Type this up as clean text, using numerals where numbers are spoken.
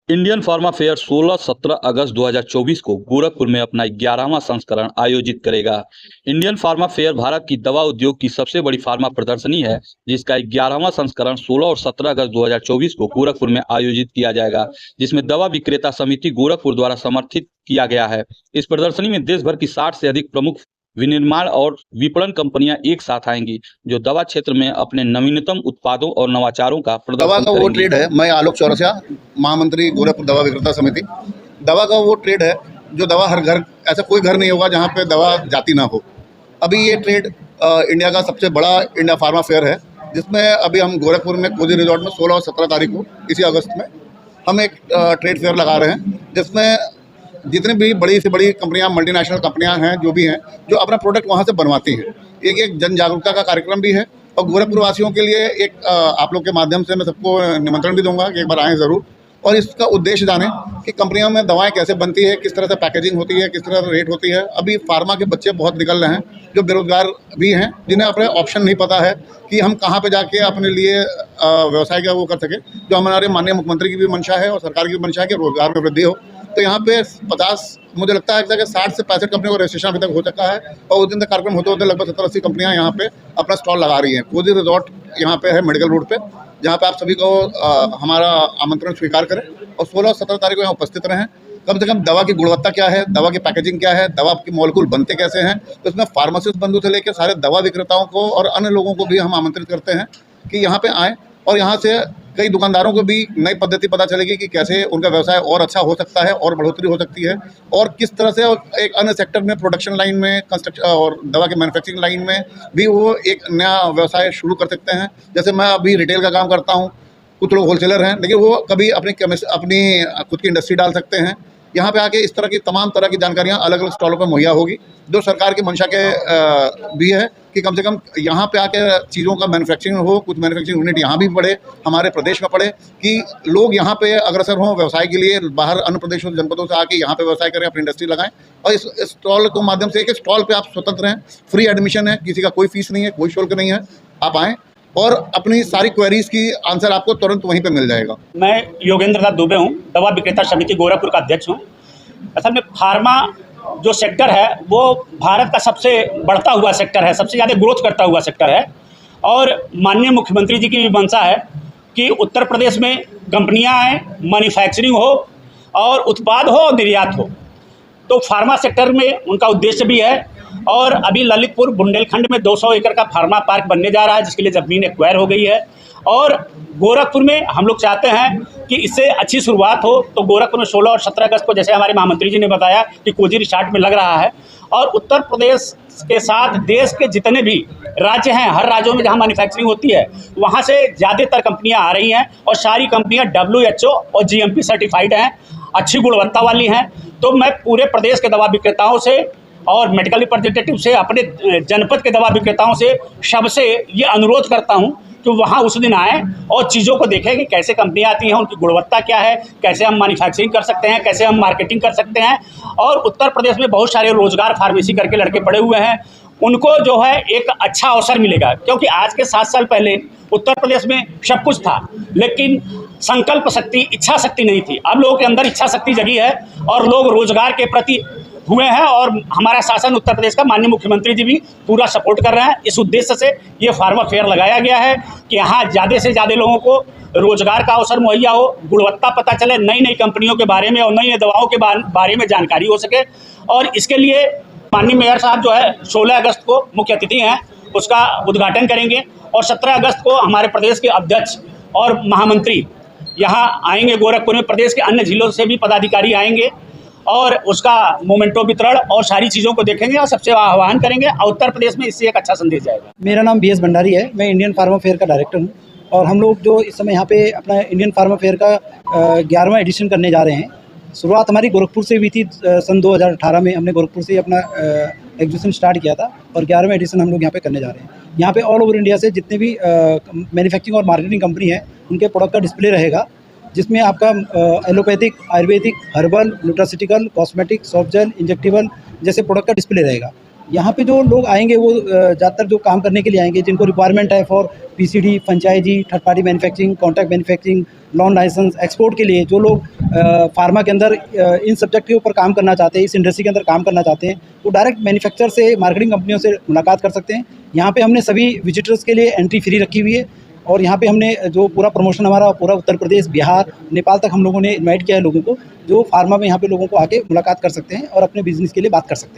Indian pharma fair 16-17 अगस्त 2024 को गोरखपुर में अपना 11वां संस्करण आयोजित करेगा। इंडियन फार्मा फेयर भारत की दवा उद्योग की सबसे बड़ी फार्मा प्रदर्शनी है, जिसका 11वां संस्करण 16 और 17 अगस्त 2024 को गोरखपुर में आयोजित किया जाएगा, जिसमें दवा विक्रेता समिति गोरखपुर द्वारा समर्थित किया गया है। इस प्रदर्शनी में देश भर की 60 से अधिक प्रमुख विनिर्माण और विपणन कंपनियां एक साथ आएंगी, जो दवा क्षेत्र में अपने नवीनतम उत्पादों और नवाचारों का दवा प्रदर्शन का वो करेंगी। ट्रेड है। मैं आलोक चौरसिया, महामंत्री गोरखपुर दवा विक्रेता समिति। दवा का वो ट्रेड है जो दवा हर घर, ऐसा कोई घर नहीं होगा जहाँ पे दवा जाती ना हो। अभी ये ट्रेड इंडिया का सबसे बड़ा इंडिया फार्मा फेयर है, जिसमें अभी हम गोरखपुर में कोजी रिजॉर्ट में 16 और 17 तारीख को इसी अगस्त में हम एक ट्रेड फेयर लगा रहे हैं, जिसमें जितनी भी बड़ी से बड़ी कंपनियां, मल्टीनेशनल कंपनियां हैं, जो भी हैं, जो अपना प्रोडक्ट वहां से बनवाती हैं। एक जन जागरूकता का कार्यक्रम भी है और गोरखपुर वासियों के लिए एक आप लोग के माध्यम से मैं सबको निमंत्रण भी दूंगा कि एक बार आएँ ज़रूर और इसका उद्देश्य जानें कि कंपनियों में दवाएं कैसे बनती है, किस तरह से पैकेजिंग होती है, किस तरह से रेट होती है। अभी फार्मा के बच्चे बहुत निकल रहे हैं जो बेरोजगार भी हैं, जिन्हें अपने ऑप्शन नहीं पता है कि हम कहाँ पे जाके अपने लिए व्यवसाय का वो कर सकें। जो हमारे माननीय मुख्यमंत्री की भी मंशा है और सरकार की भी मंशा है कि रोजगार में वृद्धि हो। तो यहाँ पे 50, मुझे लगता है कि 60 से 65 कंपनियों का रजिस्ट्रेशन अभी तक हो चुका है और उस दिन तक कार्यक्रम होते होते लगभग 70-80 कंपनियाँ यहाँ पे अपना स्टॉल लगा रही हैं। कोजी रिजॉर्ट यहाँ पे है मेडिकल रोड पे, जहाँ पे आप सभी को हमारा आमंत्रण स्वीकार करें और 16 और 17 तारीख को यहाँ उपस्थित रहें। कम से कम दवा की गुणवत्ता क्या है, दवा की पैकेजिंग क्या है, दवा की मॉलिक्यूल बनते कैसे हैं, तो इसमें फार्मासिस्ट बंधु से लेकर सारे दवा विक्रेताओं को और अन्य लोगों को भी हम आमंत्रित करते हैं कि यहाँ पे आएँ और यहाँ से कई दुकानदारों को भी नई पद्धति पता चलेगी कि कैसे उनका व्यवसाय और अच्छा हो सकता है और बढ़ोतरी हो सकती है और किस तरह से एक अन्य सेक्टर में, प्रोडक्शन लाइन में, कंस्ट्रक्शन और दवा के मैन्युफैक्चरिंग लाइन में भी वो एक नया व्यवसाय शुरू कर सकते हैं। जैसे मैं अभी रिटेल का काम करता हूँ, कुछ लोग होलसेलर हैं, लेकिन वो कभी अपनी खुद की इंडस्ट्री डाल सकते हैं। यहाँ पे आके इस तरह की तमाम तरह की जानकारियाँ अलग अलग स्टॉलों पर मुहैया होगी, जो सरकार की मंशा के भी है कि कम से कम यहाँ पे आके चीज़ों का मैन्युफैक्चरिंग हो, कुछ मैन्युफैक्चरिंग यूनिट यहाँ भी बढ़े, हमारे प्रदेश में पड़े, कि लोग यहाँ पे अग्रसर हों व्यवसाय के लिए, बाहर अन्य प्रदेशों जनपदों से आके यहाँ पे व्यवसाय करें, अपनी इंडस्ट्री लगाएं। और इस स्टॉल के माध्यम से, एक स्टॉल पे आप स्वतंत्र हैं, फ्री एडमिशन है, किसी का कोई फीस नहीं है, कोई शुल्क नहीं है। आप आएँ और अपनी सारी क्वेरीज की आंसर आपको तुरंत वहीं पे मिल जाएगा। मैं योगेंद्र नाथ दुबे हूँ, दवा विक्रेता समिति गोरखपुर का अध्यक्ष हूँ। असल में फार्मा जो सेक्टर है वो भारत का सबसे बढ़ता हुआ सेक्टर है, सबसे ज़्यादा ग्रोथ करता हुआ सेक्टर है और माननीय मुख्यमंत्री जी की भी मंशा है कि उत्तर प्रदेश में कंपनियां आएँ, मैन्युफैक्चरिंग हो और उत्पाद हो और निर्यात हो। तो फार्मा सेक्टर में उनका उद्देश्य भी है और अभी ललितपुर बुंदेलखंड में 200 एकड़ का फार्मा पार्क बनने जा रहा है, जिसके लिए ज़मीन एक्वायर हो गई है और गोरखपुर में हम लोग चाहते हैं कि इससे अच्छी शुरुआत हो। तो गोरखपुर में 16 और 17 अगस्त को, जैसे हमारे महामंत्री जी ने बताया, कि कोजी रिसॉर्ट में लग रहा है और उत्तर प्रदेश के साथ देश के जितने भी राज्य हैं, हर राज्यों में जहां मैन्युफैक्चरिंग होती है वहां से ज़्यादातर कंपनियां आ रही हैं और सारी कंपनियां WHO और GMP सर्टिफाइड हैं, अच्छी गुणवत्ता वाली हैं। तो मैं पूरे प्रदेश के दवा विक्रेताओं से और मेडिकल रिप्रेजेंटेटिव से, अपने जनपद के दवा विक्रेताओं से, सबसे ये अनुरोध करता हूं कि वहाँ उस दिन आएँ और चीज़ों को देखें कि कैसे कंपनियाँ आती हैं, उनकी गुणवत्ता क्या है, कैसे हम मैन्युफैक्चरिंग कर सकते हैं, कैसे हम मार्केटिंग कर सकते हैं। और उत्तर प्रदेश में बहुत सारे रोजगार फार्मेसी करके लड़के पड़े हुए हैं, उनको जो है एक अच्छा अवसर मिलेगा, क्योंकि आज के 7 साल पहले उत्तर प्रदेश में सब कुछ था, लेकिन संकल्प शक्ति, इच्छा शक्ति नहीं थी। अब लोगों के अंदर इच्छा शक्ति जगी है और लोग रोजगार के प्रति हुए हैं और हमारा शासन, उत्तर प्रदेश का माननीय मुख्यमंत्री जी भी पूरा सपोर्ट कर रहे हैं। इस उद्देश्य से ये फार्मा फेयर लगाया गया है कि यहाँ ज़्यादा से ज़्यादा लोगों को रोजगार का अवसर मुहैया हो, गुणवत्ता पता चले, नई नई कंपनियों के बारे में और नई नई दवाओं के बारे में जानकारी हो सके। और इसके लिए माननीय मेयर साहब जो है 16 अगस्त को मुख्य अतिथि हैं, उसका उद्घाटन करेंगे और 17 अगस्त को हमारे प्रदेश के अध्यक्ष और महामंत्री यहाँ आएंगे गोरखपुर में। प्रदेश के अन्य जिलों से भी पदाधिकारी आएंगे और उसका मोमेंटो वितरण और सारी चीज़ों को देखेंगे और सबसे आह्वान करेंगे और उत्तर प्रदेश में इससे एक अच्छा संदेश जाएगा। मेरा नाम BS भंडारी है, मैं इंडियन फार्मा फेयर का डायरेक्टर हूँ और हम लोग जो इस समय यहाँ पे अपना इंडियन फार्मा फेयर का 11वां एडिशन करने जा रहे हैं। शुरुआत हमारी गोरखपुर से हुई थी। सन 2018 में हमने गोरखपुर से अपना एग्जीबिशन स्टार्ट किया था और 11वां एडिशन हम लोग यहाँ पे करने जा रहे हैं। यहाँ पे ऑल ओवर इंडिया से जितने भी मैन्युफैक्चरिंग और मार्केटिंग कंपनी है, उनके प्रोडक्ट का डिस्प्ले रहेगा, जिसमें आपका allopathic, Ayurvedic, herbal, nutraceutical, cosmetic, soft gel, injectable जैसे प्रोडक्ट का डिस्प्ले रहेगा। यहाँ पे जो लोग आएंगे वो ज़्यादातर जो काम करने के लिए आएंगे, जिनको रिक्वायरमेंट है for PCD, franchisee, third party manufacturing, contract manufacturing, loan licence, export के लिए जो लोग फार्मा के अंदर इन सब्जेक्ट के ऊपर काम करना चाहते हैं, इस इंडस्ट्री के अंदर काम करना चाहते हैं, वो डायरेक्ट मैन्युफैक्चरर से, मार्केटिंग कंपनियों से मुलाकात कर सकते हैं। यहाँ पे हमने सभी विजिटर्स के लिए एंट्री फ्री रखी हुई है और यहाँ पे हमने जो पूरा प्रमोशन हमारा पूरा उत्तर प्रदेश, बिहार, नेपाल तक हम लोगों ने इनवाइट किया है लोगों को, जो फार्मा में यहाँ पे लोगों को आके मुलाकात कर सकते हैं और अपने बिजनेस के लिए बात कर सकते हैं।